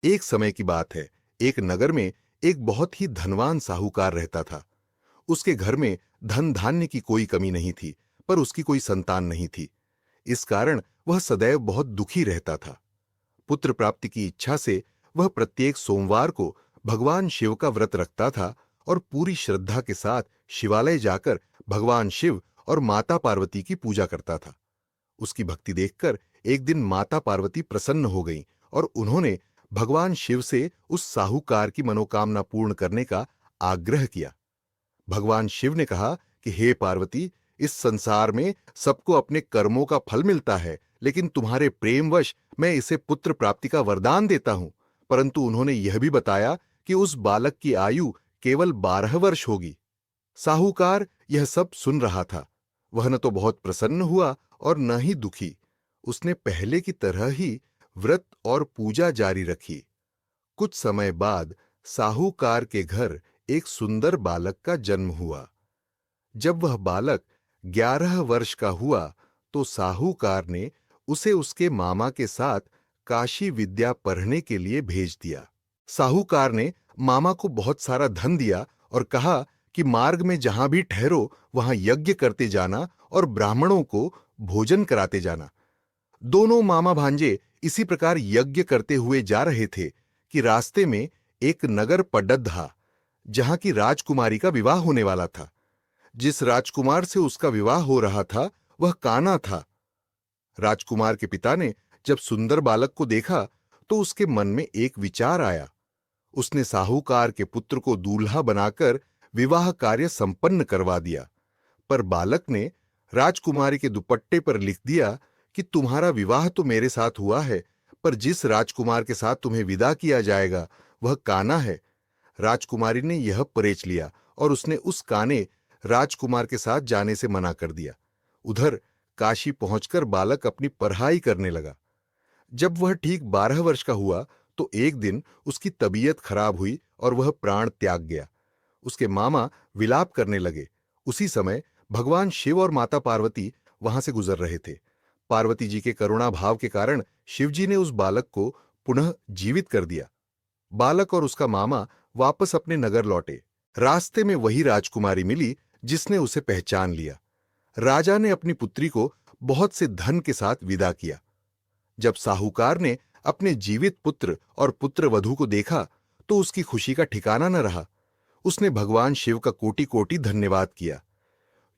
एक समय की बात है। एक नगर में एक बहुत ही धनवान साहूकार रहता था। उसके घर में धन धान्य की कोई कमी नहीं थी, पर उसकी कोई संतान नहीं थी। इस कारण वह सदैव बहुत दुखी रहता था। पुत्र प्राप्ति की इच्छा से वह प्रत्येक सोमवार को भगवान शिव का व्रत रखता था और पूरी श्रद्धा के साथ शिवालय जाकर भगवान शिव और माता पार्वती की पूजा करता था। उसकी भक्ति देखकर एक दिन माता पार्वती प्रसन्न हो गईं और उन्होंने भगवान शिव से उस साहूकार की मनोकामना पूर्ण करने का आग्रह किया। भगवान शिव ने कहा कि हे पार्वती, इस संसार में सबको अपने कर्मों का फल मिलता है, लेकिन तुम्हारे प्रेमवश मैं इसे पुत्र प्राप्ति का वरदान देता हूं। परंतु उन्होंने यह भी बताया कि उस बालक की आयु केवल 12 वर्ष होगी। साहूकार यह सब सुन रहा था। वह न तो बहुत प्रसन्न हुआ और न ही दुखी। उसने पहले की तरह ही व्रत और पूजा जारी रखी। कुछ समय बाद साहूकार के घर एक सुंदर बालक का जन्म हुआ। जब वह बालक 11 वर्ष का हुआ तो साहूकार ने उसे उसके मामा के साथ काशी विद्या पढ़ने के लिए भेज दिया। साहूकार ने मामा को बहुत सारा धन दिया और कहा कि मार्ग में जहां भी ठहरो वहां यज्ञ करते जाना और ब्राह्मणों को भोजन कराते जाना। दोनों मामा भांजे इसी प्रकार यज्ञ करते हुए जा रहे थे कि रास्ते में एक नगर पडद्हा, जहां की राजकुमारी का विवाह होने वाला था। जिस राजकुमार से उसका विवाह हो रहा था वह कान्हा था। राजकुमार के पिता ने जब सुंदर बालक को देखा तो उसके मन में एक विचार आया। उसने साहूकार के पुत्र को दूल्हा बनाकर विवाह कार्य संपन्न करवा दिया। पर बालक ने राजकुमारी के दुपट्टे पर लिख दिया कि तुम्हारा विवाह तो मेरे साथ हुआ है, पर जिस राजकुमार के साथ तुम्हें विदा किया जाएगा वह कान्हा है। राजकुमारी ने यह परेच लिया और उसने उस कान्हे राजकुमार के साथ जाने से मना कर दिया। उधर काशी पहुंचकर बालक अपनी पढ़ाई करने लगा। जब वह ठीक 12 वर्ष का हुआ तो एक दिन उसकी तबीयत खराब हुई और वह प्राण त्याग गया। उसके मामा विलाप करने लगे। उसी समय भगवान शिव और माता पार्वती वहां से गुजर रहे थे। पार्वती जी के करुणा भाव के कारण शिवजी ने उस बालक को पुनः जीवित कर दिया। बालक और उसका मामा वापस अपने नगर लौटे। रास्ते में वही राजकुमारी मिली जिसने उसे पहचान लिया। राजा ने अपनी पुत्री को बहुत से धन के साथ विदा किया। जब साहूकार ने अपने जीवित पुत्र और पुत्रवधू को देखा तो उसकी खुशी का ठिकाना न रहा। उसने भगवान शिव का कोटि कोटि धन्यवाद किया।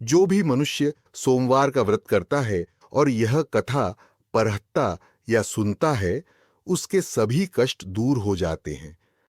जो भी मनुष्य सोमवार का व्रत करता है और यह कथा पढ़ता या सुनता है, उसके सभी कष्ट दूर हो जाते हैं।